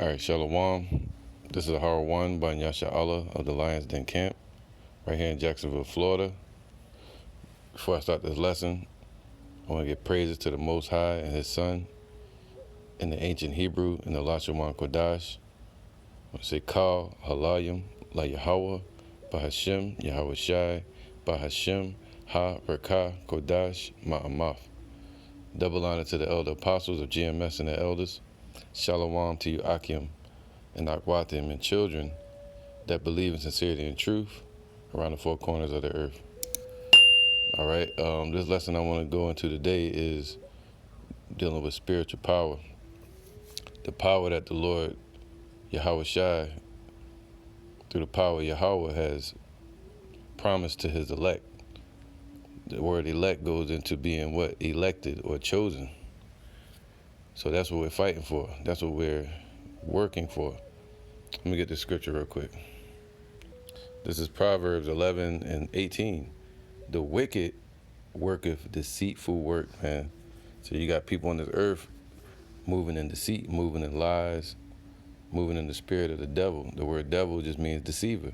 All right, Shalom. This is Har One by Yasha Allah of the Lions Den Camp, right here in Jacksonville, Florida. Before I start this lesson, I want to give praises to the Most High and His Son in the ancient Hebrew in the Lashawan Kodash. I want to say Kal, Halayim, La Yahweh, Bahashem, Yahweh Shai, Bahashem, Ha, Rekah, Kodash, Ma'amaf. Double honor to the elder apostles of GMS and the elders. Shalom to you, Akim, and Akwatim, and children that believe in sincerity and truth around the four corners of the earth. All right, this lesson I want to go into today is dealing with spiritual power. The power that the Lord, Yahweh Shai, through the power of Yahweh, has promised to his elect. The word elect goes into being what? Elected or chosen. So that's what we're fighting for. That's what we're working for. Let me get this scripture real quick. This is Proverbs 11 and 18. The wicked worketh deceitful work, man. So you got people on this earth moving in deceit, moving in lies, moving in the spirit of the devil. The word devil just means deceiver.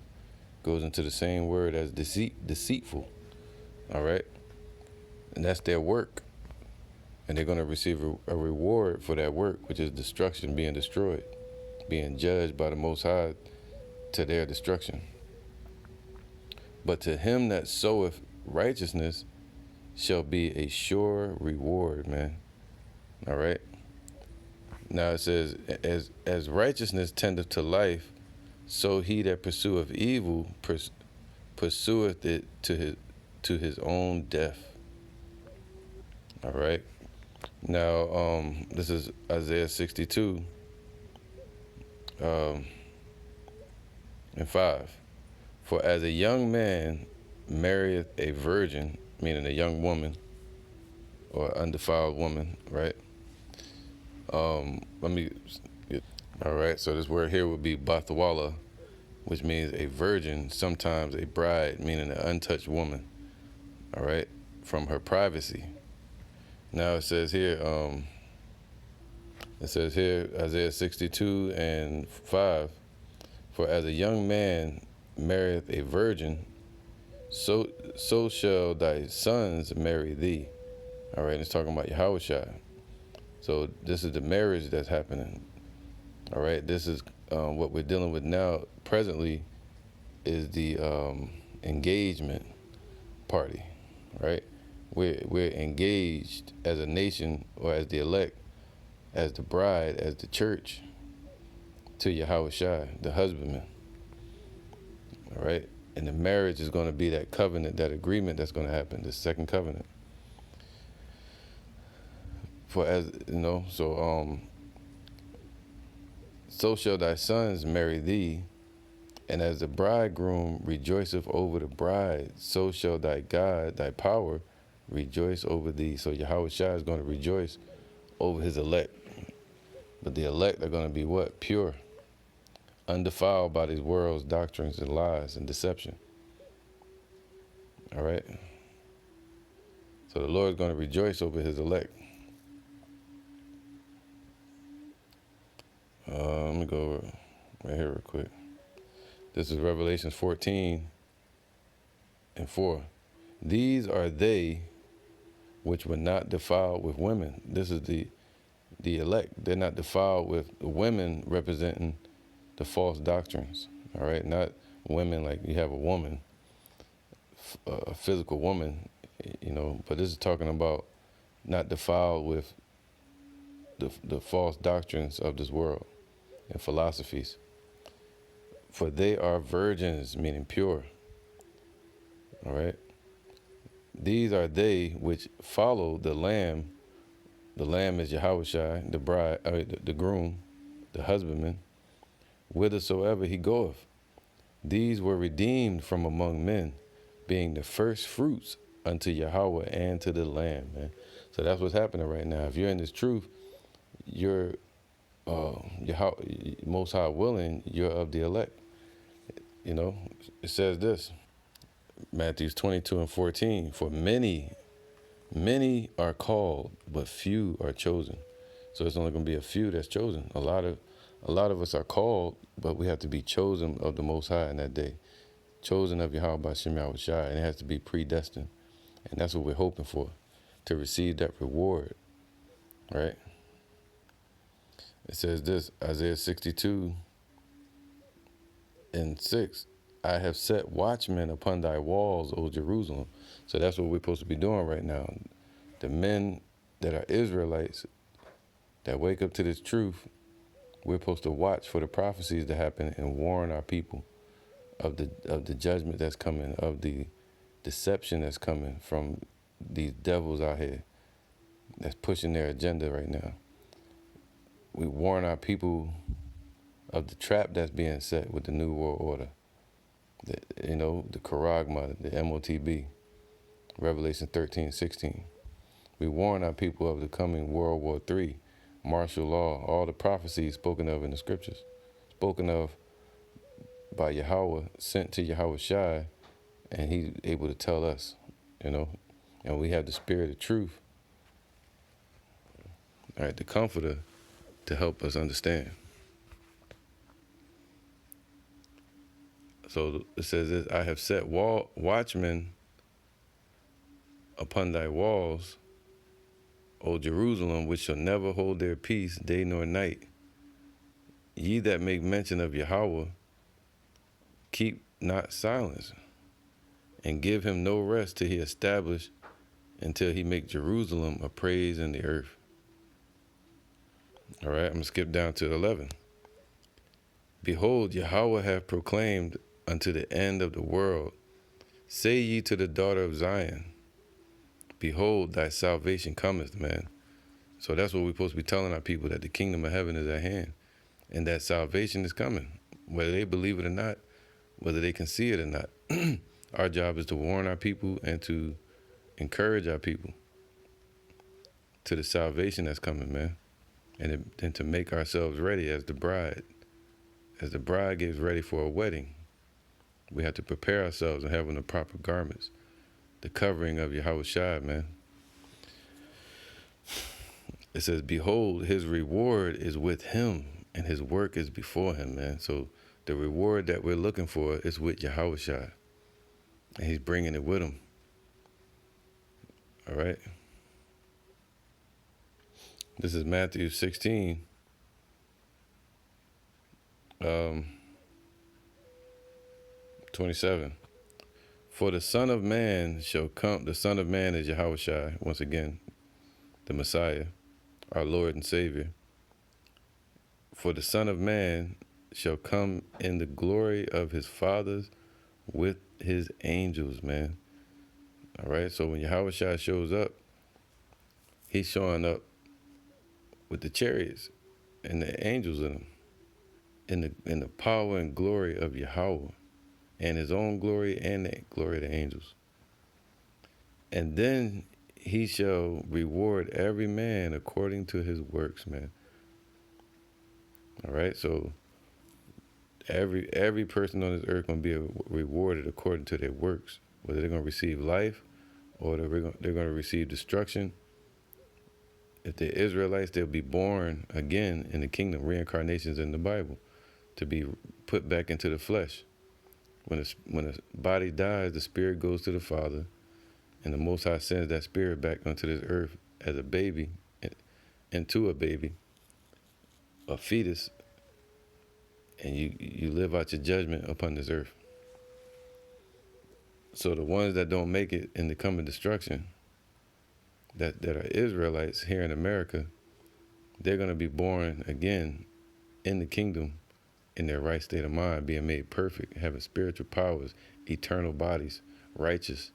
Goes into the same word as deceitful. All right? And that's their work. And they're going to receive a reward for that work, which is destruction, being destroyed, being judged by the Most High to their destruction. But to him that soweth righteousness shall be a sure reward, man. All right? Now it says, as righteousness tendeth to life, so he that pursueth evil pursueth it to his own death. All right? Now, this is Isaiah 62 and 5. For as a young man marrieth a virgin, meaning a young woman or undefiled woman, right? Let me get, all right, so this word here would be Bathwala, which means a virgin, sometimes a bride, meaning an untouched woman, all right, from her privacy. Now it says here, Isaiah 62 and 5, for as a young man marrieth a virgin, so shall thy sons marry thee. All right, it's talking about Yahushua. So this is the marriage that's happening. All right, this is what we're dealing with now. Presently is the engagement party. Right, we're engaged as a nation, or as the elect, as the bride, as the church, to Yahushua, the husbandman. All right, and the marriage is going to be that covenant, that agreement that's going to happen, the second covenant. For as you know, so shall thy sons marry thee, and as the bridegroom rejoiceth over the bride, so shall thy God, thy power, rejoice over thee. So Yahushua is going to rejoice over his elect. But the elect are going to be what? Pure, undefiled by these world's doctrines and lies and deception. All right? So the Lord is going to rejoice over his elect. Let me go right here real quick. This is Revelations 14 and 4. These are they which were not defiled with women. This is the elect. They're not defiled with the women representing the false doctrines. All right, not women like you have a woman, a physical woman, you know. But this is talking about not defiled with the false doctrines of this world and philosophies. For they are virgins, meaning pure. All right. These are they which follow the Lamb. The Lamb is Yahushua, the bride, the groom, the husbandman, whithersoever he goeth. These were redeemed from among men, being the first fruits unto Yahweh and to the Lamb, man. So that's what's happening right now. If you're in this truth, you're Most High willing, you're of the elect. You know, it says this, Matthew 22 and 14, for many are called, but few are chosen. So it's only going to be a few that's chosen. A lot A lot of us are called, but we have to be chosen of the Most High in that day. Chosen of Yahweh B'Shem Yahushua, and it has to be predestined. And that's what we're hoping for, to receive that reward, right? It says this, Isaiah 62:6, I have set watchmen upon thy walls, O Jerusalem. So that's what we're supposed to be doing right now. The men that are Israelites that wake up to this truth, we're supposed to watch for the prophecies to happen and warn our people of the judgment that's coming, of the deception that's coming from these devils out here that's pushing their agenda right now. We warn our people of the trap that's being set with the New World Order. The Charagma, the MOTB, Revelation 13:16. We warn our people of the coming World War III, martial law, all the prophecies spoken of in the scriptures, spoken of by Yahweh, sent to Yahushua, and he's able to tell us, and we have the spirit of truth, all right, the comforter, to help us understand. So it says this, I have set watchmen upon thy walls, O Jerusalem, which shall never hold their peace day nor night. Ye that make mention of Yahweh, keep not silence, and give him no rest till he establish, until he make Jerusalem a praise in the earth. All right, I'm going to skip down to 11. Behold, Yahweh hath proclaimed unto the end of the world, say ye to the daughter of Zion, behold, thy salvation cometh, man. So that's what we're supposed to be telling our people, that the kingdom of heaven is at hand, and that salvation is coming, whether they believe it or not, whether they can see it or not. Our job is to warn our people and to encourage our people to the salvation that's coming, man, and to make ourselves ready as the bride. As the bride gets ready for a wedding, we have to prepare ourselves and having the proper garments, the covering of Yahushua, man. It says, behold, his reward is with him, and his work is before him, man. So the reward that we're looking for is with Yahushua, and he's bringing it with him. All right. This is Matthew 16. 27. For the Son of Man shall come. The Son of Man is Yahushua, once again, the Messiah, our Lord and Savior. For the Son of Man shall come in the glory of his fathers with his angels, man. All right, so when Yahushua shows up, he's showing up with the chariots and the angels in them, in the power and glory of Yahweh, and his own glory and the glory of the angels. And then he shall reward every man according to his works, man. All right, so every person on this earth going to be rewarded according to their works, whether they're going to receive life or they're going to receive destruction. If they're Israelites, they'll be born again in the kingdom, reincarnations in the Bible, to be put back into the flesh. When a body dies, the spirit goes to the Father, and the Most High sends that spirit back onto this earth as a baby, into a baby, a fetus, and you live out your judgment upon this earth. So the ones that don't make it in the coming destruction, that are Israelites here in America, they're going to be born again in the kingdom, in their right state of mind, being made perfect, having spiritual powers, eternal bodies, righteous.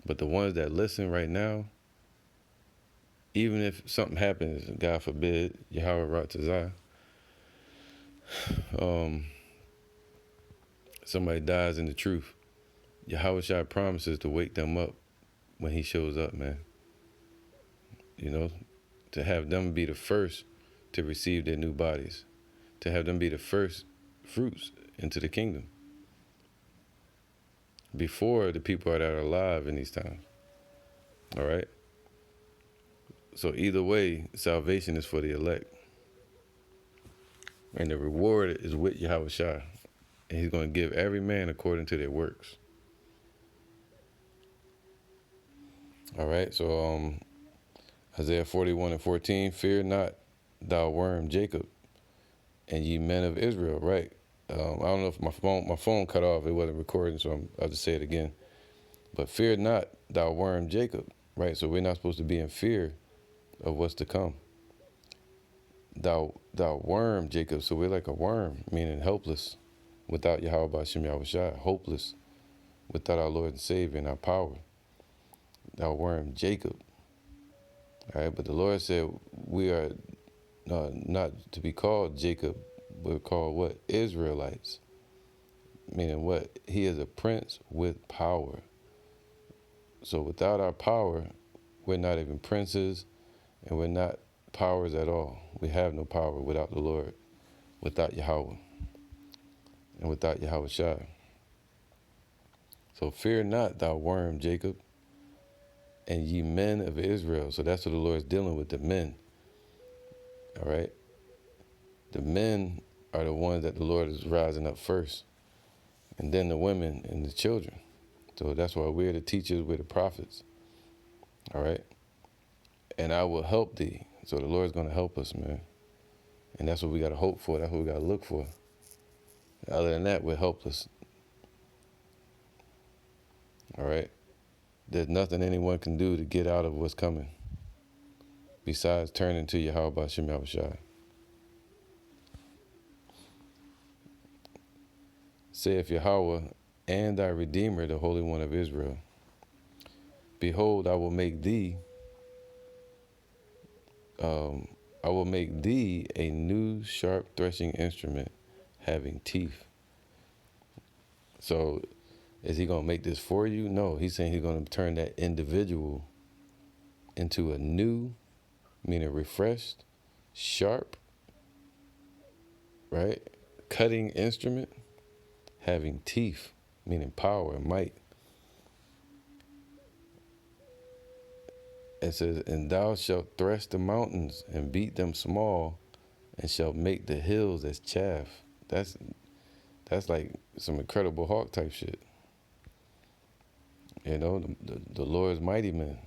But the ones that listen right now, even if something happens, God forbid, Yahweh Ratazah, somebody dies in the truth, Yahushua promises to wake them up when he shows up, man. To have them be the first to receive their new bodies, to have them be the first fruits into the kingdom before the people that are alive in these times. All right? So either way, salvation is for the elect. And the reward is with Yahweh Shai. And he's going to give every man according to their works. All right, so Isaiah 41:14, fear not, thou worm Jacob, and ye men of Israel, right? I don't know if my phone cut off, it wasn't recording, so I'll just say it again. But fear not, thou worm Jacob, right? So we're not supposed to be in fear of what's to come. Thou worm Jacob, so we're like a worm, meaning helpless, without Yahweh B'Shem Yahweh Shai, hopeless, without our Lord and Savior and our power. Thou worm Jacob, all right? But the Lord said we are not to be called Jacob, but called what? Israelites. Meaning what? He is a prince with power. So without our power, we're not even princes, and we're not powers at all. We have no power without the Lord, without Yahweh, and without Yahweh Shai. So fear not, thou worm Jacob, and ye men of Israel. So that's what the Lord is dealing with, the men. All right? The men are the ones that the Lord is rising up first, and then the women and the children. So that's why we're the teachers, we're the prophets. All right? And I will help thee. So the Lord's going to help us, man. And that's what we got to hope for. That's what we got to look for. Other than that, we're helpless. All right? There's nothing anyone can do to get out of what's coming besides turning to Yahweh B'Shem Yahweh Shai. Saith Yahweh and thy Redeemer, the Holy One of Israel. Behold, I will make thee a new sharp threshing instrument having teeth. So is he going to make this for you? No, he's saying he's going to turn that individual into a new, meaning refreshed, sharp, right? Cutting instrument having teeth, meaning power and might. It says, and thou shalt thresh the mountains and beat them small, and shalt make the hills as chaff. That's like some Incredible Hulk type shit. You know, the Lord's mighty men.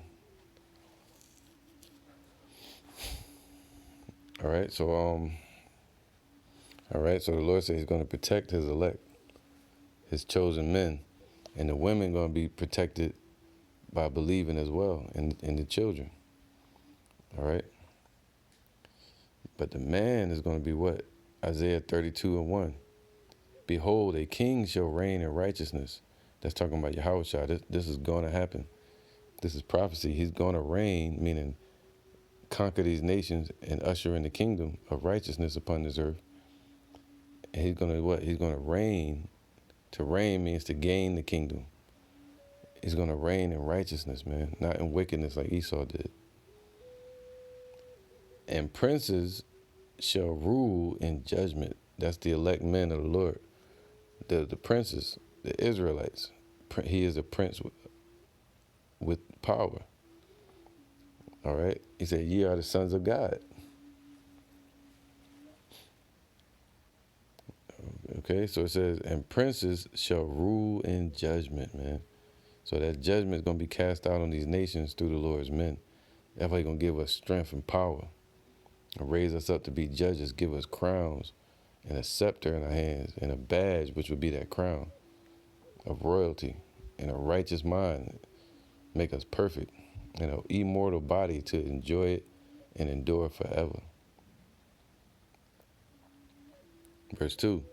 All right, so the Lord says he's going to protect his elect, his chosen men, and the women going to be protected by believing as well, and the children. All right. But the man is going to be what? Isaiah 32:1. Behold, a king shall reign in righteousness. That's talking about Yahweh Shai. This is going to happen. This is prophecy. He's going to reign, meaning conquer these nations and usher in the kingdom of righteousness upon this earth. And he's going to what? He's going to reign. To reign means to gain the kingdom. He's going to reign in righteousness, man, not in wickedness like Esau did. And princes shall rule in judgment. That's the elect men of the Lord. The princes, the Israelites. He is a prince with power. All right? He said, ye are the sons of God. Okay, so it says, and princes shall rule in judgment, man. So that judgment is going to be cast out on these nations through the Lord's men. That's why he's going to give us strength and power and raise us up to be judges, give us crowns and a scepter in our hands and a badge, which would be that crown of royalty, and a righteous mind, make us perfect, and an immortal body to enjoy it and endure forever. Verse 2,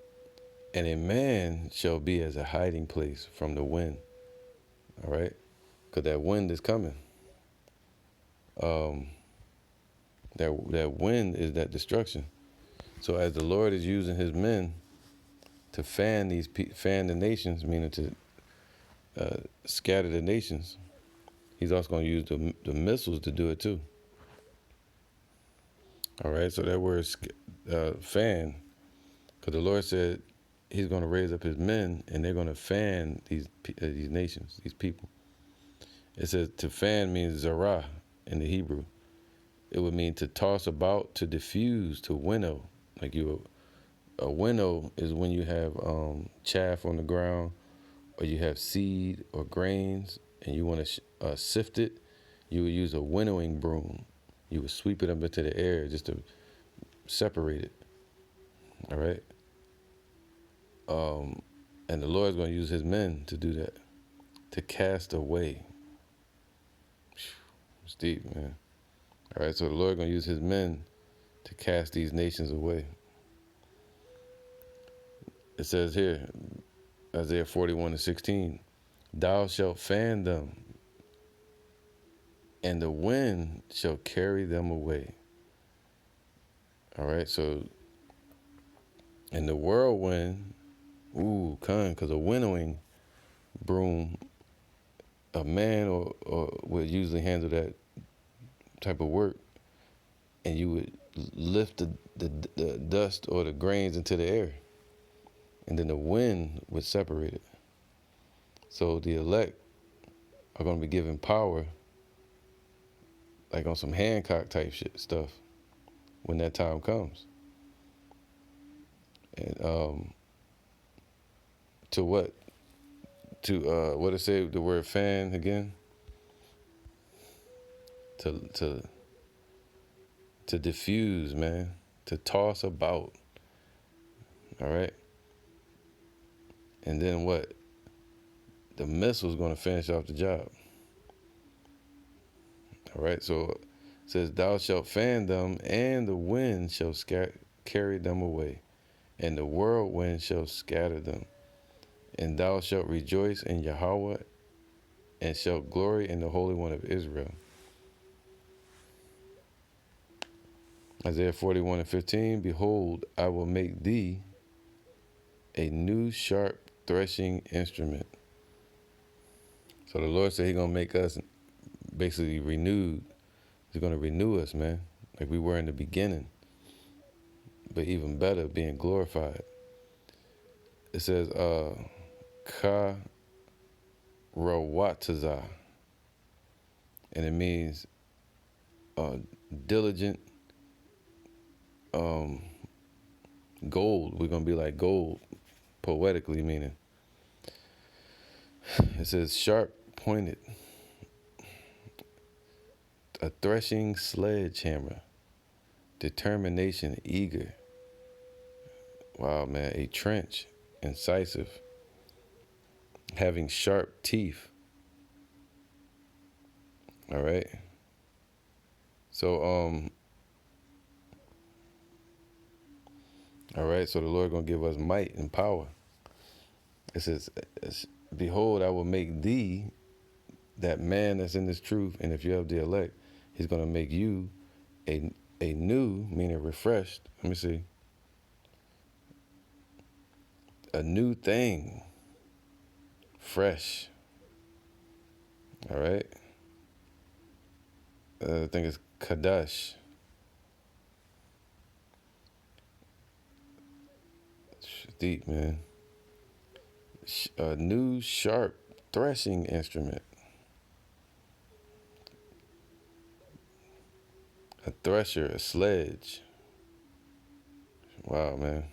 and a man shall be as a hiding place from the wind. All right? Because that wind is coming. That wind is that destruction. So as the Lord is using his men to fan the nations, meaning to scatter the nations, he's also going to use the missiles to do it too. All right, so that word fan, because the Lord said he's going to raise up his men and they're going to fan these nations, these people. It says to fan means zarah in the Hebrew. It would mean to toss about, to diffuse, to winnow, like you A winnow is when you have chaff on the ground, or you have seed or grains, and you want to sift it. You would use a winnowing broom. You would sweep it up into the air just to separate it. All right. And the Lord's going to use his men to do that, to cast away. It's deep, man. All right, so the Lord going to use his men to cast these nations away. It says here, Isaiah 41:16, thou shalt fan them, and the wind shall carry them away. All right, so in the whirlwind, because a winnowing broom, a man or would usually handle that type of work, and you would lift the dust or the grains into the air, and then the wind would separate it. So the elect are going to be given power, like on some Hancock type stuff, when that time comes. And to what? To what it say? The word fan again? To diffuse, man. To toss about. All right. And then what? The missile's going to finish off the job. All right. So it says, thou shalt fan them, and the wind shall carry them away, and the whirlwind shall scatter them. And thou shalt rejoice in Yahweh, and shalt glory in the Holy One of Israel. Isaiah 41:15, behold, I will make thee a new sharp threshing instrument. So the Lord said he's going to make us basically renewed. He's going to renew us, man, like we were in the beginning, but even better, being glorified. It says, ka rawatazah, and it means diligent, gold. We're going to be like gold, poetically meaning. It says sharp pointed, a threshing sledgehammer, determination eager. Wow, man, a trench, incisive, having sharp teeth. All right. So all right, so the Lord gonna give us might and power. It says, behold, I will make thee, that man that's in this truth, and if you have the elect, he's gonna make you a new, meaning refreshed. Let me see. A new thing, fresh. All right. I think it's Kadash. Deep, man. A new sharp threshing instrument. A thresher, a sledge. Wow, man.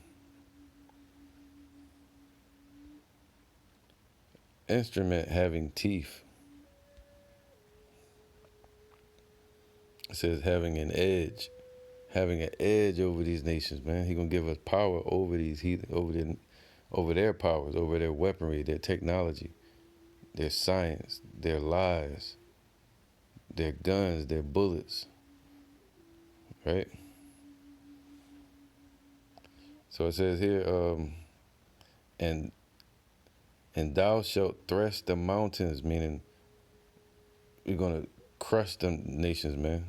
Instrument having teeth. It says having an edge. Having an edge over these nations, man. He's gonna give us power over these over their powers, over their weaponry, their technology, their science, their lies, their guns, their bullets. Right? So it says here, and thou shalt thresh the mountains, meaning you're gonna crush them nations, man.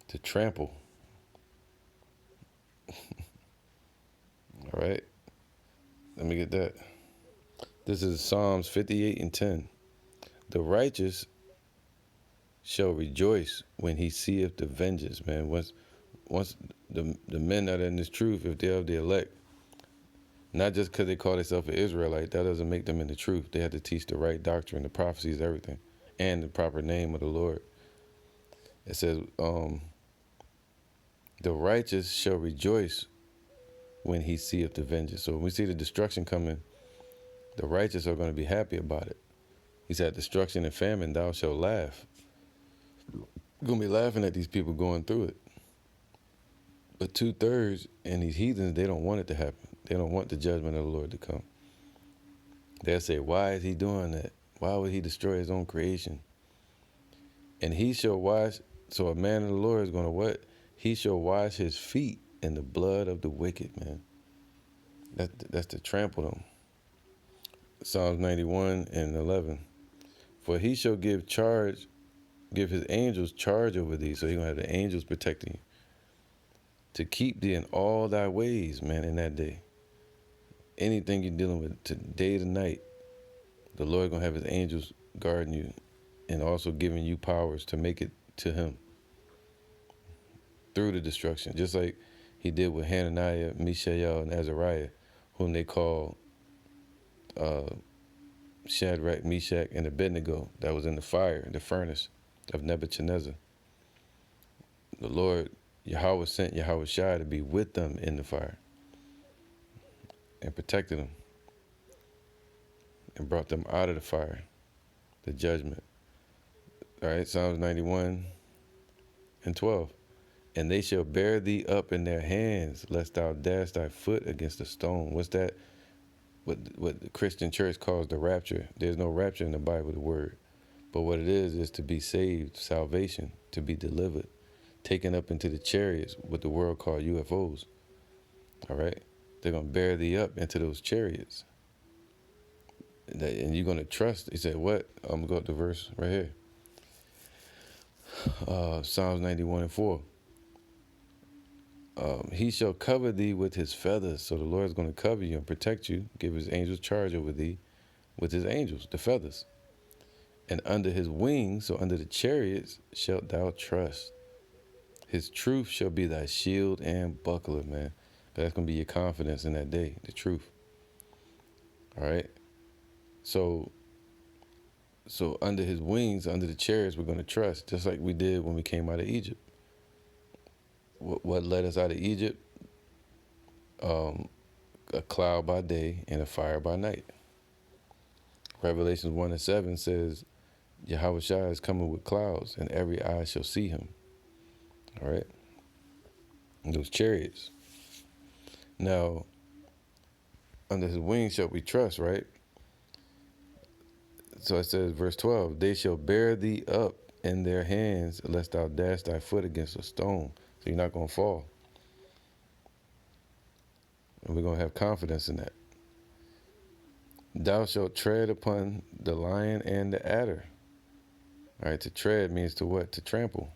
To trample. All right. Let me get that. This is Psalms 58:10. The righteous shall rejoice when he seeth the vengeance, man. Once the men that are in this truth, if they're of the elect, not just because they call themselves an Israelite, that doesn't make them in the truth. They have to teach the right doctrine, the prophecies, everything, and the proper name of the Lord. It says, The righteous shall rejoice when he seeth the vengeance. So when we see the destruction coming, the righteous are going to be happy about it. He said, destruction and famine, thou shalt laugh. You're going to be laughing at these people going through it. But 2/3 and these heathens, they don't want it to happen. They don't want the judgment of the Lord to come. They'll say, why is he doing that? Why would he destroy his own creation? And he shall wash, so a man of the Lord is going to what? He shall wash his feet in the blood of the wicked, man. That's to trample them. Psalms 91:11. For he shall give his angels charge over thee. So he's going to have the angels protecting you, to keep thee in all thy ways, man, in that day. Anything you're dealing with, to day to night, the Lord going to have his angels guarding you and also giving you powers to make it to him through the destruction. Just like he did with Hananiah, Mishael, and Azariah, whom they call Shadrach, Meshach, and Abednego, that was in the fire, the furnace of Nebuchadnezzar. The Lord, Yahweh, sent Yahweh Shai to be with them in the fire and protected them and brought them out of the fire, the judgment. All right, Psalms 91:12. And they shall bear thee up in their hands, lest thou dash thy foot against a stone. What's that? What the Christian church calls the rapture. There's no rapture in the Bible, the word. But what it is to be saved, salvation, to be delivered, taken up into the chariots, what the world called UFOs. All right? They're going to bear thee up into those chariots. And you're going to trust. He said, what? I'm going to go up to verse right here. Psalms 91:4. He shall cover thee with his feathers. So the Lord is going to cover you and protect you, give his angels charge over thee with his angels, the feathers. And under his wings, so under the chariots, shalt thou trust. His truth shall be thy shield and buckler, man. That's going to be your confidence in that day, the truth. All right? So under his wings, under the chariots, we're going to trust, just like we did when we came out of Egypt. What led us out of Egypt? A cloud by day and a fire by night. Revelations 1:7 says, Yahweh Shai is coming with clouds, and every eye shall see him. All right? And those chariots. Now, under his wings shall we trust, right? So it says, verse 12, they shall bear thee up in their hands, lest thou dash thy foot against a stone. So you're not going to fall. And we're going to have confidence in that. Thou shalt tread upon the lion and the adder. All right, to tread means to what? To trample.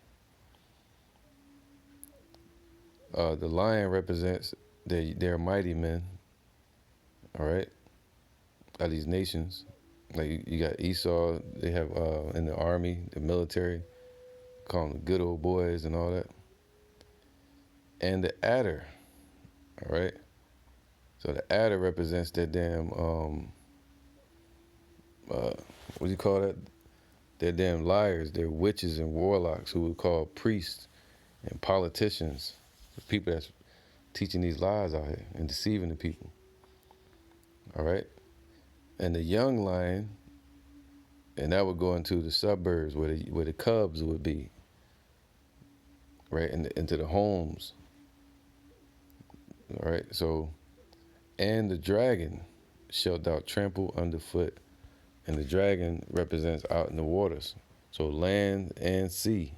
The lion represents their mighty men, all right, of these nations. Like you got Esau, they have in the army, the military, call them the good old boys and all that. And the adder, all right? So the adder represents that damn, what do you call that? They're damn liars. They're witches and warlocks who we call priests and politicians, the people that's teaching these lies out here and deceiving the people. All right? And the young lion, and that would go into the suburbs where the cubs would be, right? Into the homes. All right? So, and the dragon shalt thou trample underfoot. And the dragon represents out in the waters. So land and sea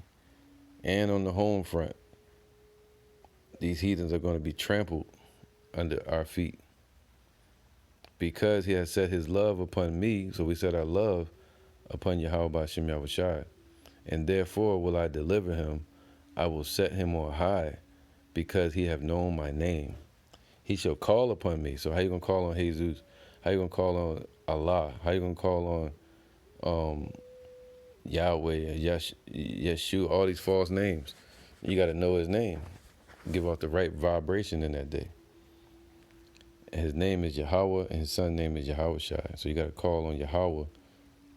and on the home front. These heathens are going to be trampled under our feet. Because he has set his love upon me, so we set our love upon Yahweh B'Shem Yahweh Shai. And therefore will I deliver him. I will set him on high, because he have known my name. He shall call upon me. So how you going to call on Jesus? How you going to call on Allah? How you going to call on Yahweh, Yeshua, all these false names? You got to know his name. Give off the right vibration in that day. And his name is Yahweh, and his son's name is Yahweh Shai. So you got to call on Yahweh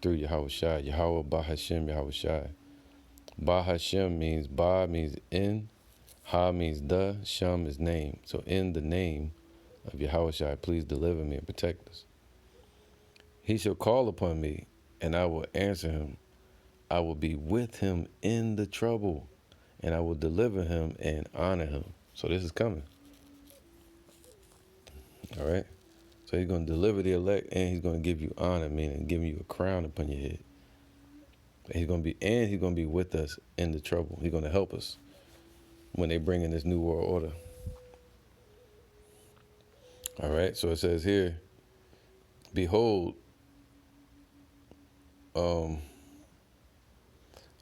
through Yahweh Shai. Yahweh B'Hashem Yahweh Shai. B'Hashem means, Ba means in, Ha means the, Shum is name. So in the name of Yahushua, please deliver me and protect us. He shall call upon me, and I will answer him. I will be with him in the trouble, and I will deliver him and honor him. So this is coming. All right? So he's going to deliver the elect, and he's going to give you honor, meaning giving you a crown upon your head. He's going to be with us in the trouble. He's going to help us when they bring in this new world order. All right? So it says here, behold,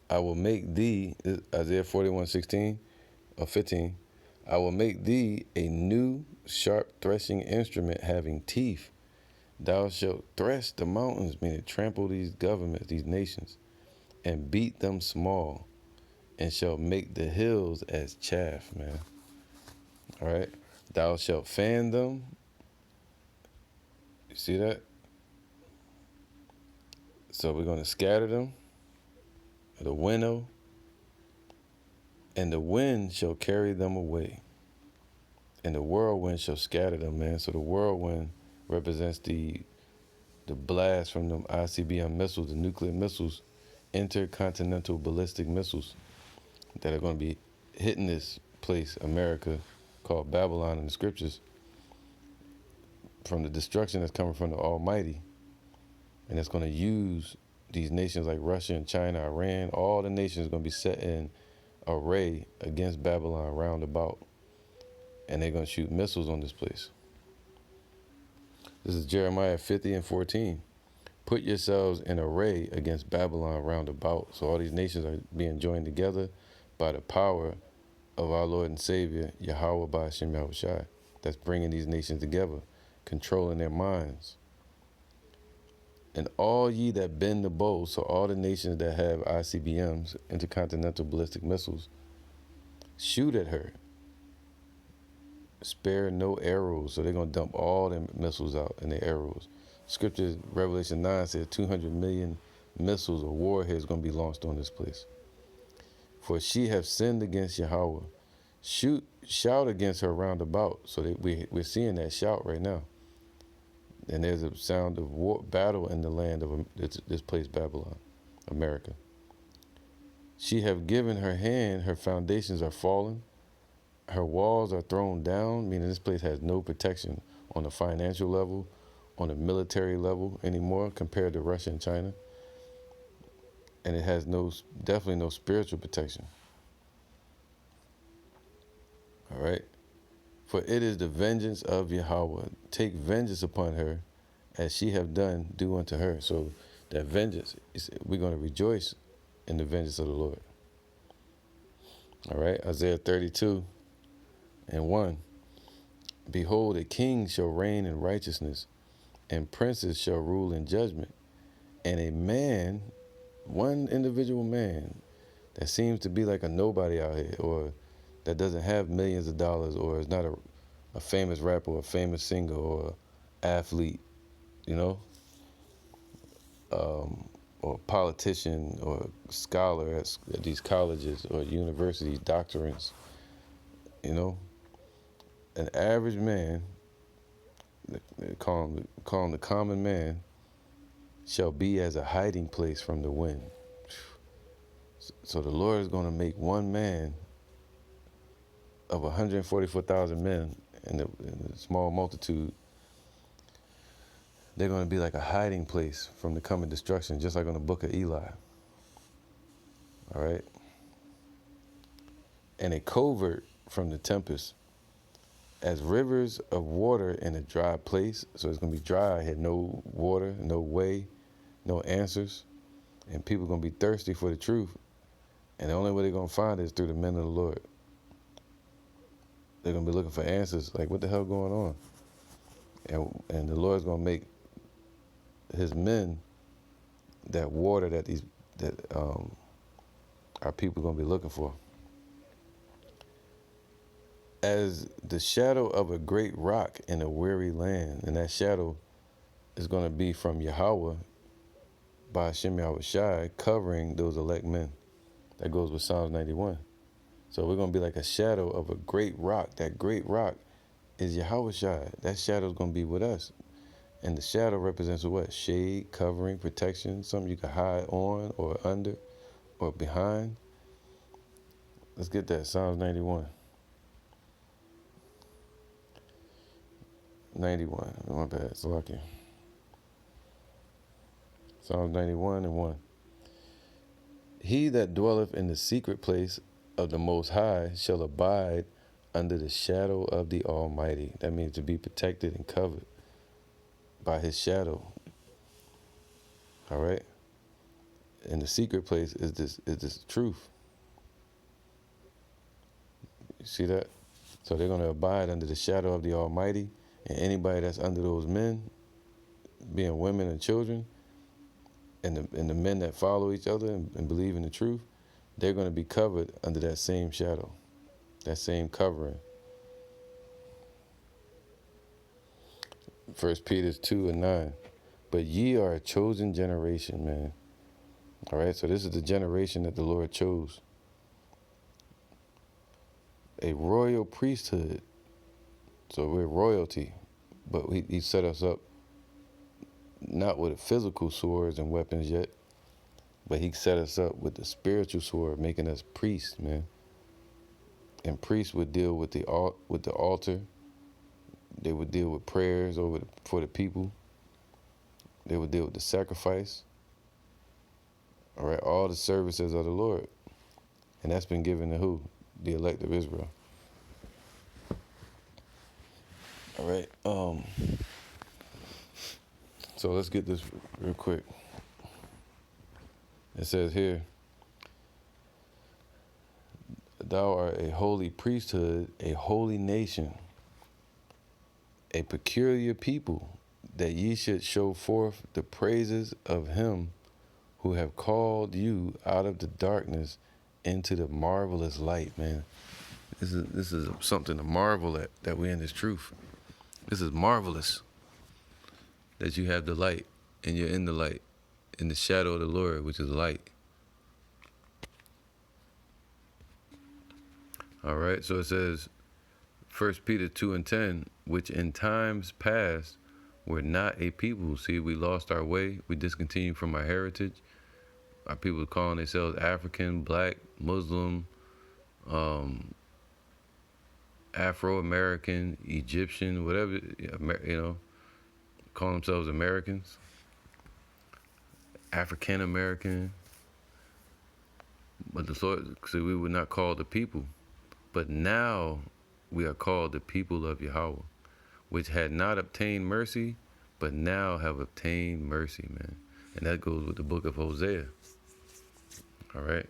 I will make thee, Isaiah 41:16 or 15, I will make thee a new sharp threshing instrument having teeth. Thou shalt thresh the mountains, meaning trample these governments, these nations, and beat them small, and shall make the hills as chaff, man. All right? Thou shalt fan them. You see that? So we're going to scatter them, the winnow, and the wind shall carry them away. And the whirlwind shall scatter them, man. So the whirlwind represents the blast from them ICBM missiles, the nuclear missiles, intercontinental ballistic missiles that are going to be hitting this place, America, called Babylon in the scriptures, from the destruction that's coming from the Almighty. And it's going to use these nations like Russia and China, Iran, all the nations are going to be set in array against Babylon round about. And they're going to shoot missiles on this place. This is Jeremiah 50:14. Put yourselves in array against Babylon round about. So all these nations are being joined together by the power of our Lord and Savior, Yahweh Ba'ashem Yahushai. That's bringing these nations together, controlling their minds. And all ye that bend the bow, so all the nations that have ICBMs, intercontinental ballistic missiles, shoot at her. Spare no arrows. So they're going to dump all them missiles out and their arrows. Scripture, Revelation 9 says 200 million missiles or warheads going to be launched on this place. For she have sinned against Yahweh. Shout against her round about. So we're seeing that shout right now. And there's a sound of war, battle in the land of this place, Babylon, America. She have given her hand, her foundations are fallen. Her walls are thrown down, meaning this place has no protection on the financial level, on the military level anymore compared to Russia and China. And it has definitely no spiritual protection. All right? For it is the vengeance of Yahweh. Take vengeance upon her, as she have done, do unto her. So that vengeance, we're going to rejoice in the vengeance of the Lord. All right? Isaiah 32:1. Behold, a king shall reign in righteousness, and princes shall rule in judgment. And a man, one individual man, that seems to be like a nobody out here, or that doesn't have millions of dollars, or is not a famous rapper or a famous singer or athlete, or politician or scholar at these colleges or universities, doctorants, an average man, they call him the common man, shall be as a hiding place from the wind. So the Lord is going to make one man of 144,000 men in the small multitude. They're going to be like a hiding place from the coming destruction, just like on the book of Eli. All right? And a covert from the tempest, as rivers of water in a dry place. So it's going to be dry, had no water, no way, no answers. And people are going to be thirsty for the truth. And the only way they're going to find it is through the men of the Lord. They're going to be looking for answers, like what the hell going on? And the Lord's going to make his men that water that our people are going to be looking for. As the shadow of a great rock in a weary land, and that shadow is going to be from Yahweh by Hashem Yahushai, covering those elect men. That goes with Psalms 91. So we're going to be like a shadow of a great rock. That great rock is Yahweh Shai. That shadow is going to be with us. And the shadow represents what? Shade, covering, protection, something you can hide on or under or behind. Let's get that. Psalms 91. 91. My bad. It's lucky. Psalms 91 and 1. He that dwelleth in the secret place of the Most High shall abide under the shadow of the Almighty. That means to be protected and covered by his shadow. All right? And the secret place is this truth. You see that? So they're going to abide under the shadow of the Almighty. And anybody that's under those men, being women and children, and the men that follow each other and believe in the truth, they're going to be covered under that same shadow, that same covering. 1 Peter 2 and 9. But ye are a chosen generation, man. All right, so this is the generation that the Lord chose. A royal priesthood. So we're royalty, but he set us up not with physical swords and weapons yet, but he set us up with the spiritual sword, making us priests, man. And priests would deal with the altar. They would deal with prayers for the people. They would deal with the sacrifice. All right, all the services of the Lord. And that's been given to who? The elect of Israel. All right. So let's get this real quick. It says here, thou art a holy priesthood, a holy nation, a peculiar people, that ye should show forth the praises of him who have called you out of the darkness into the marvelous light, man. This is something to marvel at, that we're in this truth. This is marvelous that you have the light and you're in the light, in the shadow of the Lord, which is light. All right, so it says, 1 Peter 2 and 10, which in times past were not a people. See, we lost our way. We discontinued from our heritage. Our people calling themselves African, black, Muslim, Afro-American, Egyptian, whatever, you know, calling themselves Americans, African-American. But the Lord, see, we were not called the people. But now we are called the people of Yahweh, which had not obtained mercy, but now have obtained mercy, man. And that goes with the book of Hosea. All right.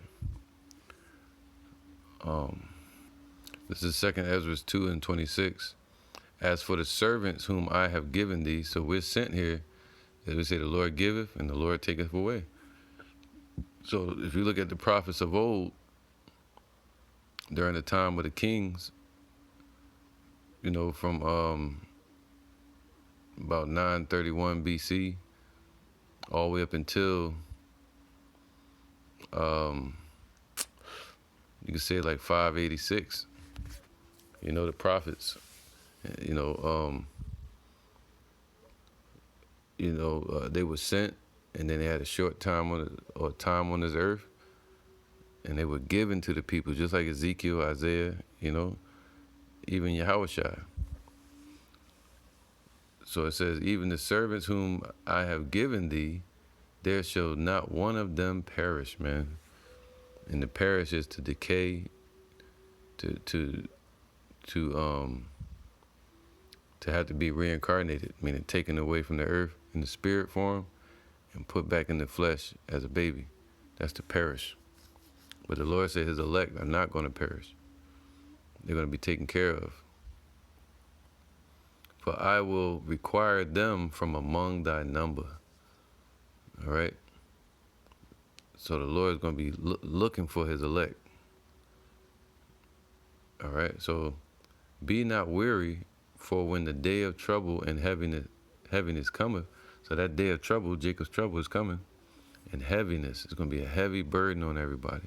This is 2 Ezra 2 and 26. As for the servants whom I have given thee, so we're sent here, as we say, the Lord giveth and the Lord taketh away. So if you look at the prophets of old, during the time of the kings, you know, from about 931 BC, all the way up until, you can say like 586, you know, the prophets, you know, they were sent, and then they had a short time on this earth, and they were given to the people, just like Ezekiel, Isaiah, you know, even Yahushua. So it says, even the servants whom I have given thee, there shall not one of them perish, man. And the perish is to decay, to have to be reincarnated, meaning taken away from the earth in the spirit form and put back in the flesh as a baby. That's to perish. But the Lord said his elect are not going to perish. They're going to be taken care of. For I will require them from among thy number. All right? So the Lord is going to be looking for his elect. All right? So be not weary, for when the day of trouble and heaviness cometh. So that day of trouble, Jacob's trouble, is coming. And heaviness is going to be a heavy burden on everybody.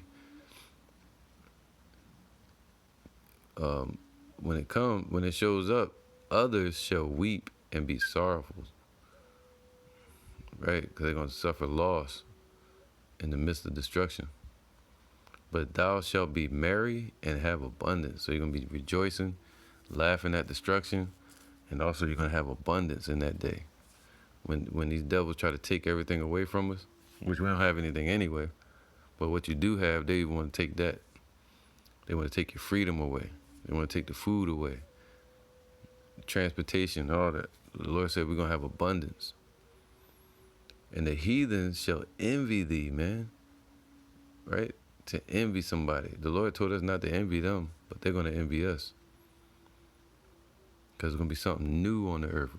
when it shows up, others shall weep and be sorrowful, right? Because they're going to suffer loss in the midst of destruction. But thou shalt be merry and have abundance. So you're going to be rejoicing, laughing at destruction, and also you're going to have abundance in that day. When these devils try to take everything away from us, which we don't have anything anyway, but what you do have, they want to take that. They want to take your freedom away. They want to take the food away, transportation, all that. The Lord said we're going to have abundance. And the heathens shall envy thee, man. Right? To envy somebody. The Lord told us not to envy them, but they're going to envy us. Because it's going to be something new on the earth,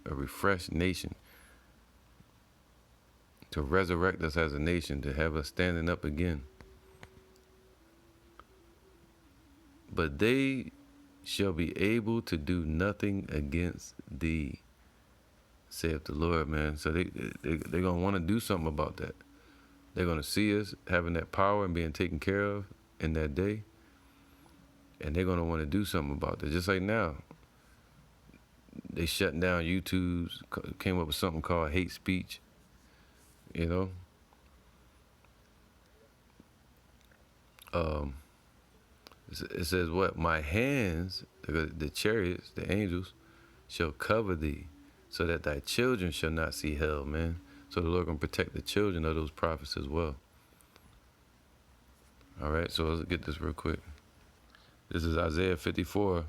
a refreshed nation. To resurrect us as a nation, to have us standing up again. But they shall be able to do nothing against thee, saith the Lord, man. So they're going to want to do something about that. They're going to see us having that power and being taken care of in that day. And they're going to want to do something about that. Just like now, they shut down YouTube, came up with something called hate speech, you know. It says what? My hands, the chariots, the angels, shall cover thee, so that thy children shall not see hell, man. So the Lord going to protect the children of those prophets as well. All right, so let's get this real quick. This is Isaiah 54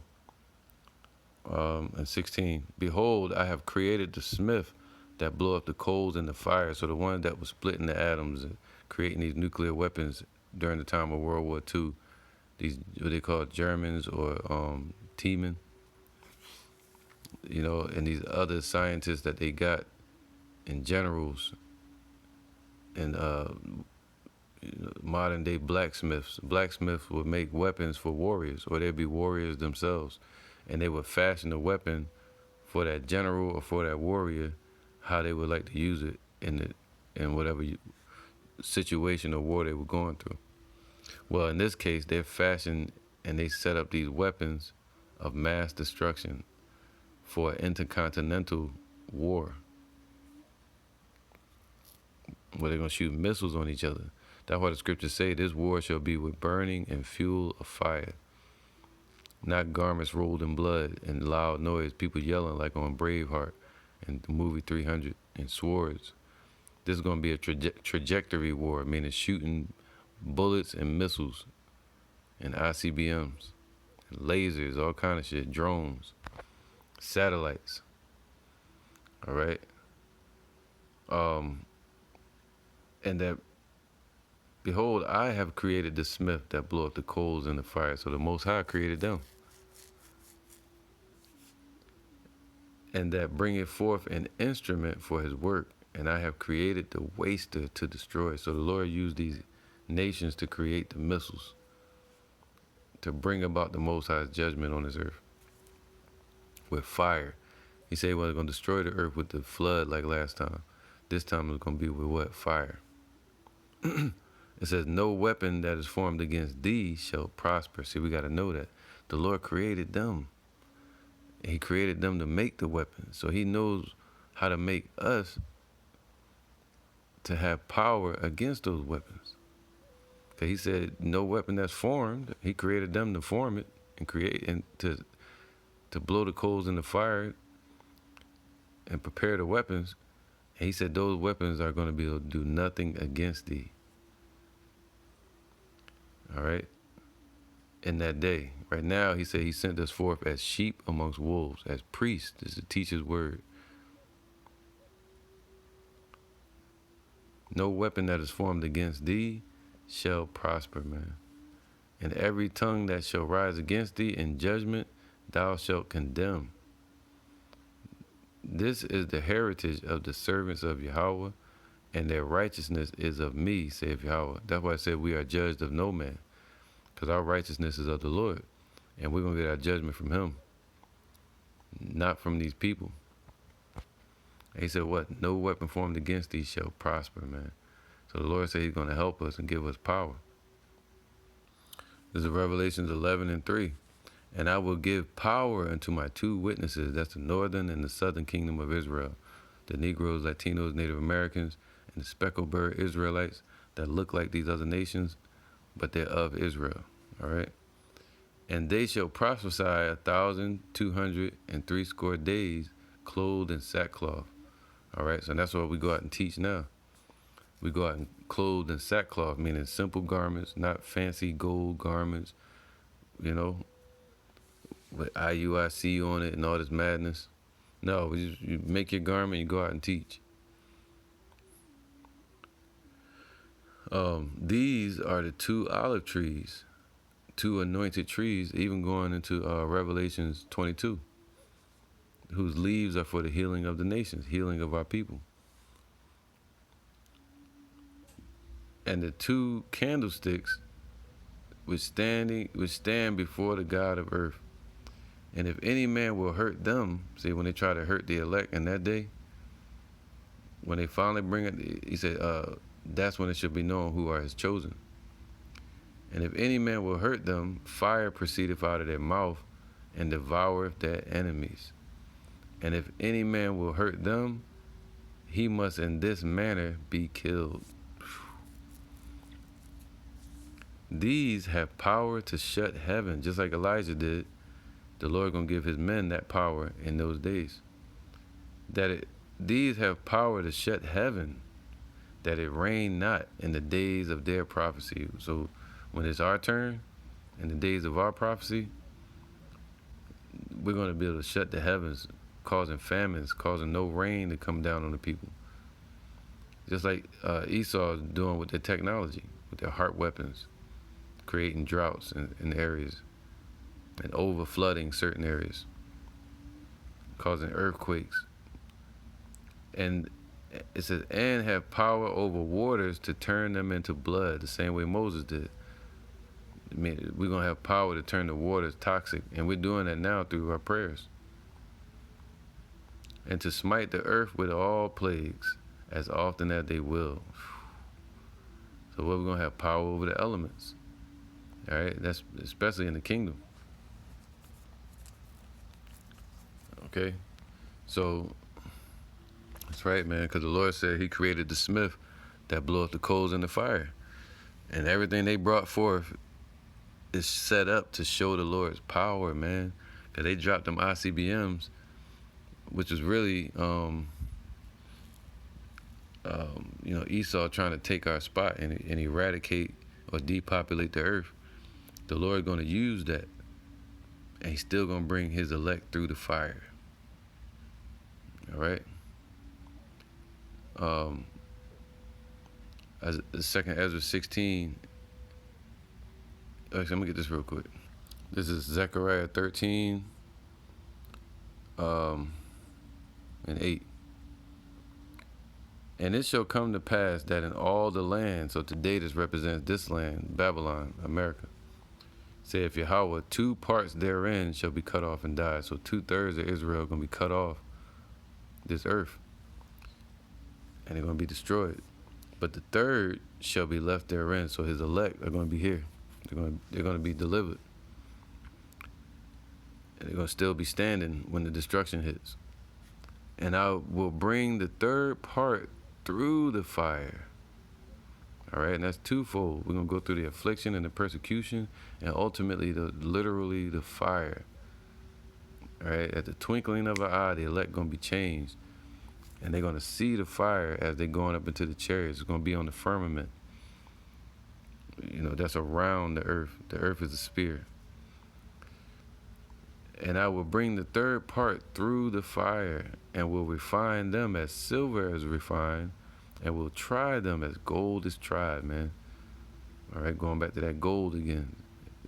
and 16. Behold, I have created the smith that blow up the coals in the fire. So the one that was splitting the atoms and creating these nuclear weapons during the time of World War II. These, what they call Germans or Teeman. You know, and these other scientists that they got and generals and modern day blacksmiths. Blacksmiths would make weapons for warriors, or they'd be warriors themselves, and they would fashion a weapon for that general or for that warrior, how they would like to use it in whatever situation or war they were going through. Well, in this case, they're fashioned and they set up these weapons of mass destruction for an intercontinental war, where they're going to shoot missiles on each other. That's why the scriptures say this war shall be with burning and fuel of fire, not garments rolled in blood and loud noise, people yelling like on Braveheart and the movie 300, and swords. This is going to be a trajectory war, meaning shooting bullets and missiles and ICBMs, and lasers, all kind of shit, drones, satellites. All right. And that, behold, I have created the smith that blow up the coals in the fire. So the Most High created them. And that bringeth forth an instrument for his work. And I have created the waster to destroy. So the Lord used these nations to create the missiles, to bring about the Most High's judgment on this earth with fire. He said he wasn't going to destroy the earth with the flood like last time. This time it's going to be with what? Fire. It says, no weapon that is formed against thee shall prosper. See, we got to know that. The Lord created them. He created them to make the weapons. So he knows how to make us to have power against those weapons. Because he said, no weapon that's formed, he created them to form it and create and to blow the coals in the fire and prepare the weapons. And he said those weapons are going to be able to do nothing against thee. All right? In that day. Right now, he said he sent us forth as sheep amongst wolves, as priests. This is to teach his word. No weapon that is formed against thee shall prosper, man. And every tongue that shall rise against thee in judgment, thou shalt condemn. This is the heritage of the servants of Yahweh, and their righteousness is of me, saith Yahweh. That's why I said we are judged of no man, because our righteousness is of the Lord, and we're going to get our judgment from him, not from these people. And he said what? No weapon formed against thee shall prosper, man. So the Lord said he's going to help us and give us power. This is Revelations 11:3. And I will give power unto my two witnesses, that's the northern and the southern kingdom of Israel, the Negroes, Latinos, Native Americans, and the speckled bird Israelites that look like these other nations, but they're of Israel. All right. And they shall prophesy 1,260 days, clothed in sackcloth. All right. So that's what we go out and teach now. We go out and clothed in sackcloth, meaning simple garments, not fancy gold garments, you know, with IUIC on it and all this madness. No, you make your garment, you go out and teach. These are the two olive trees, two anointed trees, even going into Revelations 22, whose leaves are for the healing of the nations, healing of our people. And the two candlesticks which stand before the God of earth. And if any man will hurt them, see, when they try to hurt the elect in that day, when they finally bring it, he said, that's when it should be known who are his chosen. And if any man will hurt them, fire proceedeth out of their mouth and devoureth their enemies. And if any man will hurt them, he must in this manner be killed. These have power to shut heaven, just like Elijah did. The Lord gonna give his men that power in those days. These have power to shut heaven, that it rain not in the days of their prophecy. So when it's our turn, in the days of our prophecy, we're gonna be able to shut the heavens, causing famines, causing no rain to come down on the people. Just like Esau is doing with their technology, with their heart weapons, creating droughts in areas and over flooding certain areas, causing earthquakes. And it says, and have power over waters to turn them into blood, the same way Moses did. I mean, we're going to have power to turn the waters toxic, and we're doing that now through our prayers. And to smite the earth with all plagues, as often as they will. So we're going to have power over the elements. All right, that's especially in the kingdom. Okay, so that's right, man, because the Lord said he created the smith that bloweth the coals in the fire. And everything they brought forth is set up to show the Lord's power, man. Because they dropped them ICBMs, which was really, Esau trying to take our spot and eradicate or depopulate the earth. The Lord going to use that, and he's still going to bring his elect through the fire. All right. As the second Ezra 16. Actually, I'm gonna get this real quick. This is Zechariah 13, and 8. And it shall come to pass that in all the land, so today this represents this land, Babylon, America. Say, if Yahweh, 2 parts therein shall be cut off and die. So 2/3 of Israel are going to be cut off this earth. And they're going to be destroyed. But the third shall be left therein. So his elect are going to be here. They're going to be delivered. And they're going to still be standing when the destruction hits. And I will bring the third part through the fire. All right, and that's twofold. We're going to go through the affliction and the persecution, and ultimately, literally the fire. All right, at the twinkling of an eye, the elect going to be changed. And they're going to see the fire as they're going up into the chariots. It's going to be on the firmament. You know, that's around the earth. The earth is a sphere. And I will bring the third part through the fire, and will refine them as silver is refined, and will try them as gold is tried, man. All right, going back to that gold again.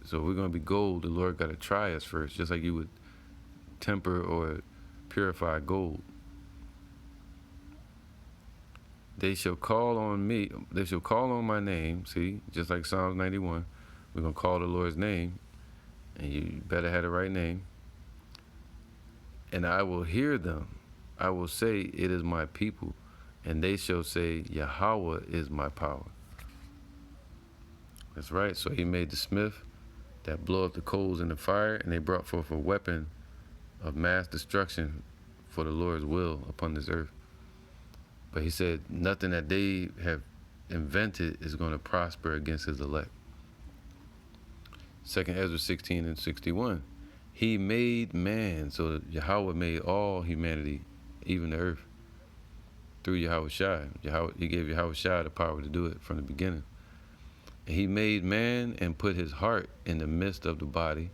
So if we're going to be gold, the Lord got to try us first, just like you would temper or purify gold. They shall call on me. They shall call on my name. See, just like Psalms 91. We're going to call the Lord's name, and you better have the right name. And I will hear them. I will say, it is my people. And they shall say, Yahweh is my power. That's right. So he made the smith that blow up the coals in the fire, and they brought forth a weapon of mass destruction for the Lord's will upon this earth. But he said nothing that they have invented is going to prosper against his elect. 2 Ezra 16 and 61. He made man, so Yahweh made all humanity, even the earth, through Yahweh Shai. He gave Yahweh Shai the power to do it from the beginning. And he made man and put his heart in the midst of the body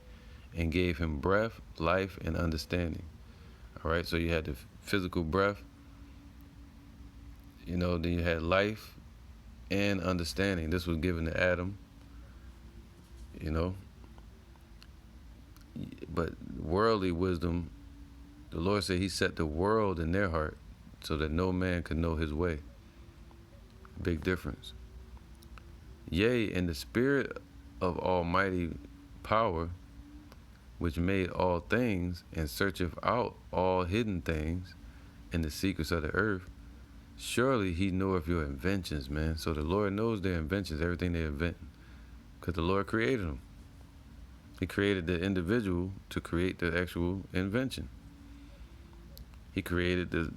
and gave him breath, life, and understanding. All right, so you had the physical breath, then you had life and understanding. This was given to Adam, But worldly wisdom, the Lord said he set the world in their heart so that no man could know his way. Big difference. Yea, in the spirit of almighty power, which made all things and searcheth out all hidden things in the secrets of the earth, surely he knoweth your inventions, man. So the Lord knows their inventions, everything they invent, because the Lord created them. He created the individual to create the actual invention. He created the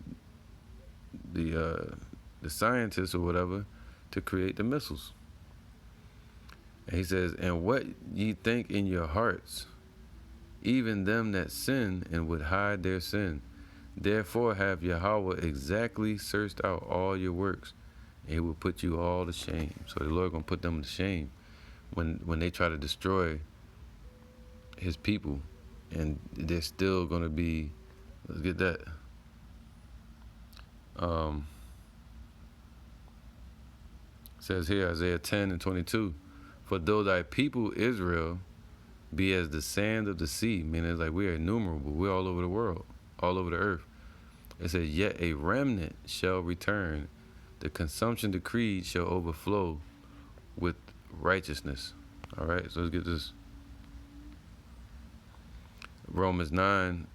scientists or whatever to create the missiles. And he says, and what ye think in your hearts, even them that sin and would hide their sin. Therefore have Yahweh exactly searched out all your works, and he will put you all to shame. So the Lord gonna put them to shame when they try to destroy his people, and they're still gonna be. Let's get that. Says here, Isaiah 10 and 22, for though thy people Israel be as the sand of the sea, meaning it's like we are innumerable, we're all over the world, all over the earth. It says, yet a remnant shall return, the consumption decreed shall overflow with righteousness. All right, so let's get this. Romans 9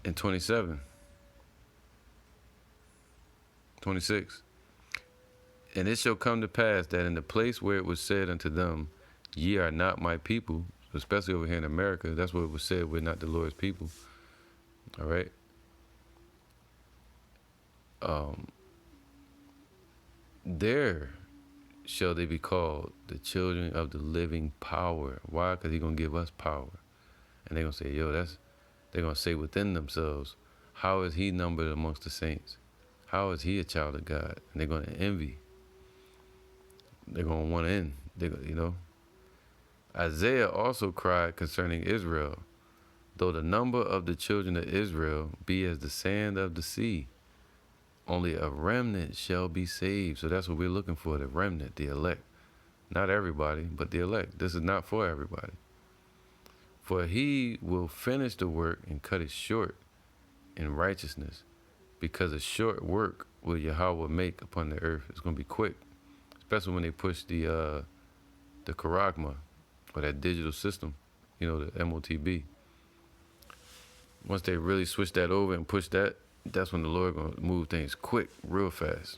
and 27. 26. And it shall come to pass that in the place where it was said unto them, ye are not my people, especially over here in America, that's what it was said, we're not the Lord's people. All right. There shall they be called the children of the living power. Why? Because he's going to give us power. And they're going to say, they're going to say within themselves, how is he numbered amongst the saints? How is he a child of God? And they're going to envy. They're going to want in. Isaiah also cried concerning Israel, though the number of the children of Israel be as the sand of the sea, only a remnant shall be saved. So that's what we're looking for, the remnant, the elect. Not everybody, but the elect. This is not for everybody. For he will finish the work and cut it short in righteousness, because a short work will Yahweh make upon the earth. It's going to be quick, especially when they push the Charagma, or that digital system, the MOTB. Once they really switch that over and push that, that's when the Lord going to move things quick, real fast.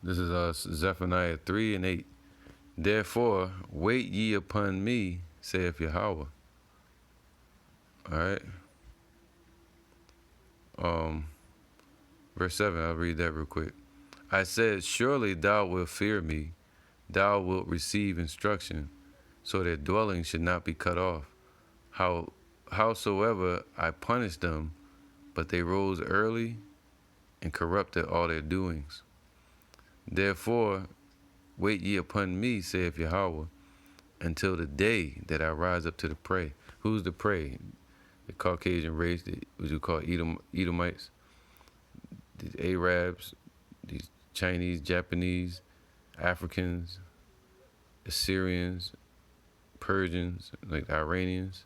This is Zephaniah 3 and 8. Therefore, wait ye upon me, saith Yahweh. All right. Verse 7, I'll read that real quick. I said, surely thou wilt fear me, thou wilt receive instruction, so that dwelling should not be cut off. Howsoever I punished them, but they rose early and corrupted all their doings. Therefore, wait ye upon me, saith Yahweh, until the day that I rise up to the prey. Who's the prey? The Caucasian race, what you call Edomites, these Arabs, these Chinese, Japanese, Africans, Assyrians, Persians, like the Iranians,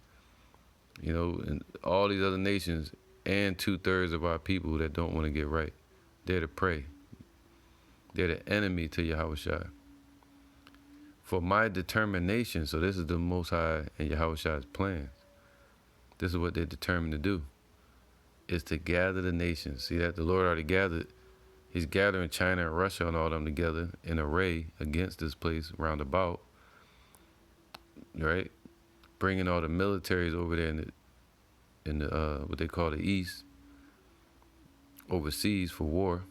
and all these other nations, and 2/3 of our people that don't want to get right. They're the prey. They're the enemy to Yahweh Shai. For my determination, so this is the Most High and Yahweh Shai's plans. This is what they're determined to do, is to gather the nations. See that? The Lord already gathered He's gathering China and Russia and all them together in array against this place round about, right? Bringing all the militaries over there in the what they call the East, overseas for war,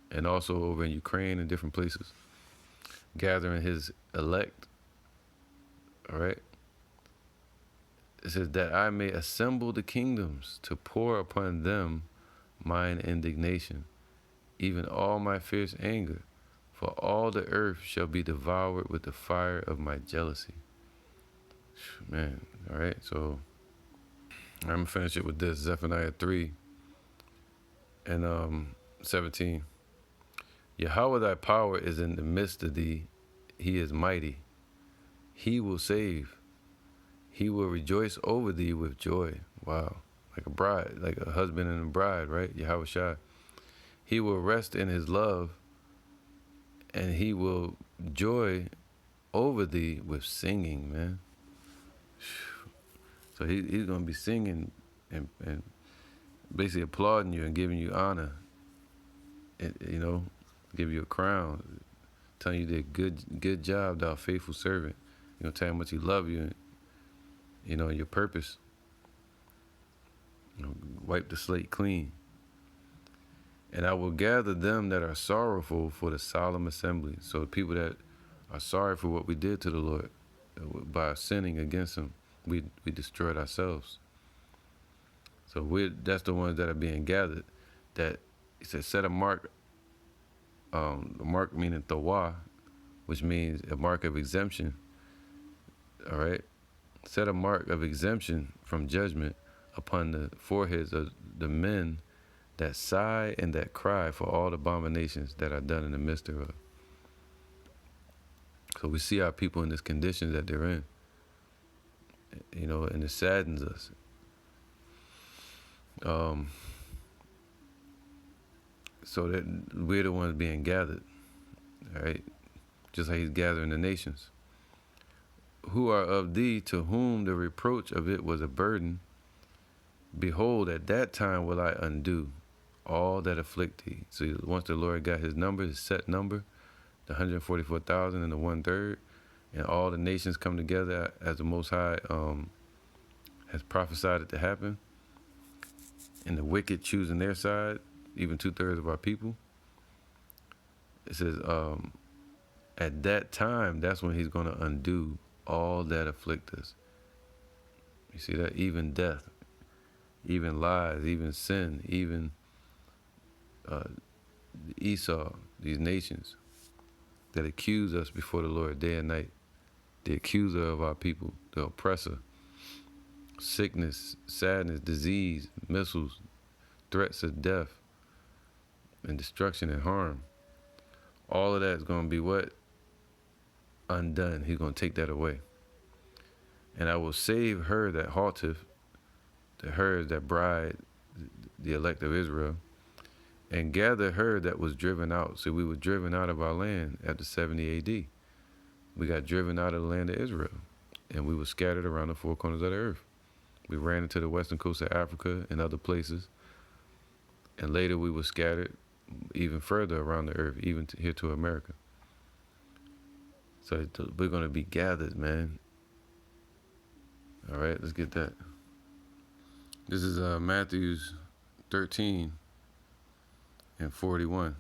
and also over in Ukraine and different places, gathering his elect, all right? It says that I may assemble the kingdoms to pour upon them mine indignation, even all my fierce anger, for all the earth shall be devoured with the fire of my jealousy. Man, all right, so I'm gonna finish it with this, Zephaniah 3 and 17. Yahweh thy power is in the midst of thee, he is mighty. He will save. He will rejoice over thee with joy. Wow. Like a bride, like a husband and a bride, right? Yahweh Shai. He will rest in his love, and he will joy over thee with singing, man. So he's going to be singing and basically applauding you and giving you honor, and, you know, give you a crown, telling you that good job, thou faithful servant. You know, tell him how much he love you, and, you know, your purpose. You know, wipe the slate clean. And I will gather them that are sorrowful for the solemn assembly. So the people that are sorry for what we did to the Lord by sinning against him, we destroyed ourselves. So that's the ones that are being gathered. That he said, set a mark. A mark meaning tawah, which means a mark of exemption. All right, set a mark of exemption from judgment upon the foreheads of the men that sigh and that cry for all the abominations that are done in the midst thereof. So we see our people in this condition that they're in, you know, and it saddens us. So that we're the ones being gathered, all right? Just like he's gathering the nations. Who are of thee, to whom the reproach of it was a burden, behold, at that time will I undo all that afflict thee. So once the Lord got his number, his set number, the 144,000 and the 1/3, and all the nations come together as the Most High has prophesied it to happen, and the wicked choosing their side, even 2/3 of our people. It says, at that time, that's when he's going to undo all that afflict us. You see that? Even death, even lies, even sin, even Esau, these nations that accuse us before the Lord day and night, the accuser of our people, the oppressor, sickness, sadness, disease, missiles, threats of death and destruction and harm. All of that is going to be what? Undone. He's going to take that away. And I will save her that halteth, the her is that bride, the elect of Israel, and gather her that was driven out. So we were driven out of our land after 70 AD. We got driven out of the land of Israel, and we were scattered around the four corners of the earth. We ran into the western coast of Africa and other places, and later we were scattered even further around the earth, even here to America. So we're going to be gathered, man. All right, let's get that. This is Matthew 13 and 41.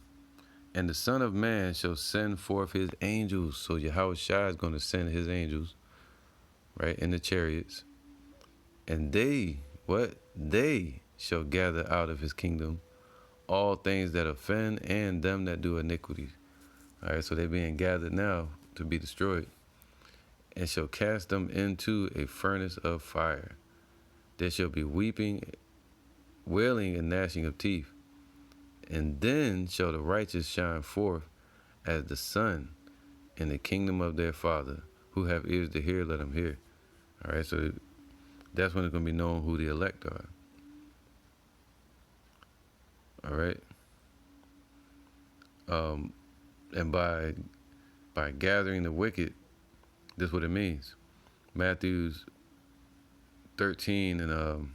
And the Son of Man shall send forth his angels. So Yahweh Shai is going to send his angels, right, in the chariots. And they, what? They shall gather out of his kingdom all things that offend and them that do iniquity. All right, so they're being gathered now to be destroyed. And shall cast them into a furnace of fire. There shall be weeping, wailing, and gnashing of teeth. And then shall the righteous shine forth as the sun in the kingdom of their Father. Who have ears to hear, let them hear. All right, so that's when it's going to be known who the elect are. All right. And by gathering the wicked, this is what it means. Matthew 13 and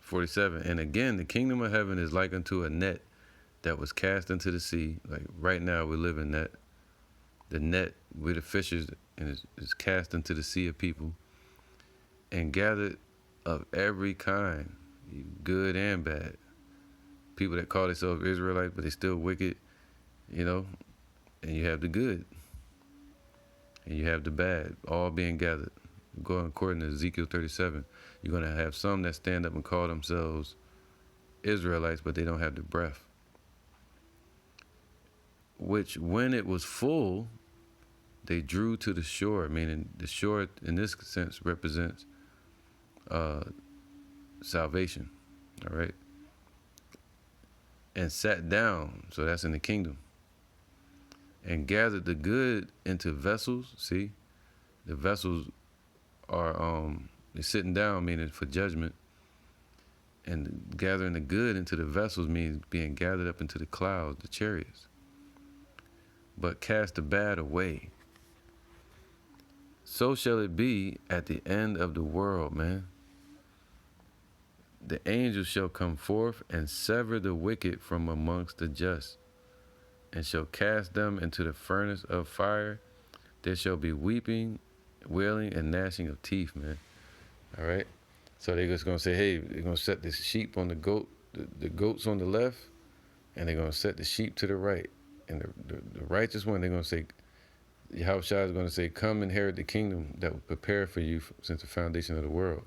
47. And again, the kingdom of heaven is like unto a net that was cast into the sea. Like right now, we live in that. The net with the fishes and is cast into the sea of people and gathered of every kind, good and bad. People that call themselves Israelites, but they still wicked, you know. And you have the good, and you have the bad, all being gathered. Going according to Ezekiel 37, you're going to have some that stand up and call themselves Israelites, but they don't have the breath. Which, when it was full, they drew to the shore, meaning the shore in this sense represents salvation, all right? And sat down, so that's in the kingdom, and gathered the good into vessels. See, the vessels are they're sitting down, meaning for judgment, and gathering the good into the vessels means being gathered up into the clouds, the chariots. But cast the bad away. So shall it be at the end of the world, man. The angels shall come forth and sever the wicked from amongst the just, and shall cast them into the furnace of fire. There shall be weeping, wailing, and gnashing of teeth, man. All right? So they're just going to say, hey, they're going to set the sheep on the goat, the goats on the left, and they're going to set the sheep to the right. And the righteous one, they're going to say, Yahushua is going to say, come inherit the kingdom that was prepared for you since the foundation of the world.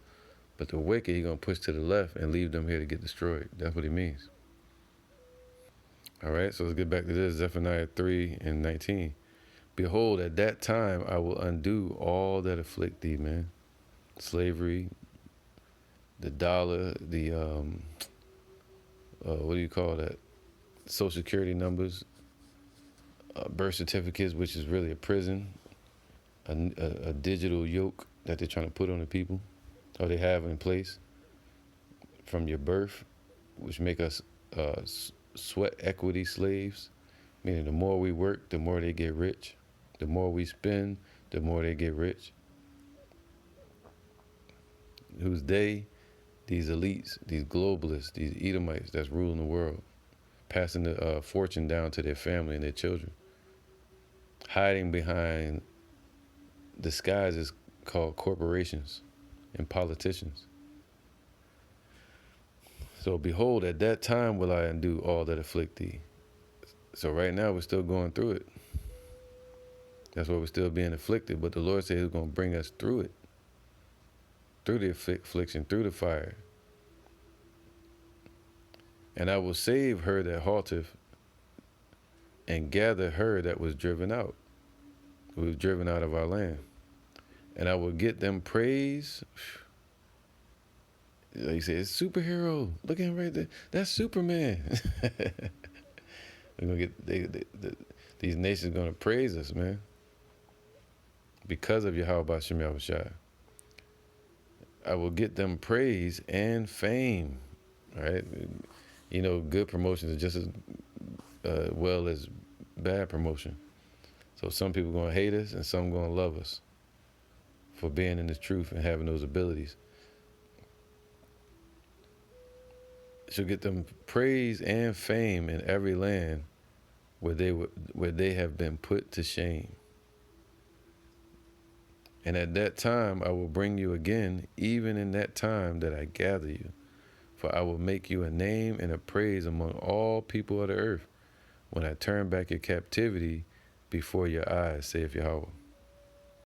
But the wicked, he's going to push to the left and leave them here to get destroyed. That's what he means. All right, so let's get back to this. Zephaniah 3:19. Behold, at that time I will undo all that afflict thee, man. Slavery, the dollar, the, what do you call that? Social security numbers, birth certificates, which is really a prison, a digital yoke that they're trying to put on the people, or they have in place from your birth, which make us sweat equity slaves, meaning the more we work, the more they get rich. The more we spend, the more they get rich. Who's they? These elites, these globalists, these Edomites that's ruling the world, passing the fortune down to their family and their children, hiding behind disguises called corporations and politicians. So behold, at that time will I undo all that afflict thee. So right now we're still going through it. That's why we're still being afflicted. But the Lord said He's going to bring us through it, through the affliction, through the fire. And I will save her that halteth, and gather her that was driven out, who was driven out of our land. And I will get them praise. Like you say, it's superhero. Look at him right there. That's Superman. We're gonna get these nations gonna praise us, man, because of Yahweh B'Shem Yahushua. I will get them praise and fame. All right, you know, good promotion is just as well as bad promotion. So some people gonna hate us, and some gonna love us for being in the truth and having those abilities. She'll get them praise and fame in every land where they have been put to shame. And at that time I will bring you again, even in that time that I gather you. For I will make you a name and a praise among all people of the earth, when I turn back your captivity before your eyes, saith Yahweh.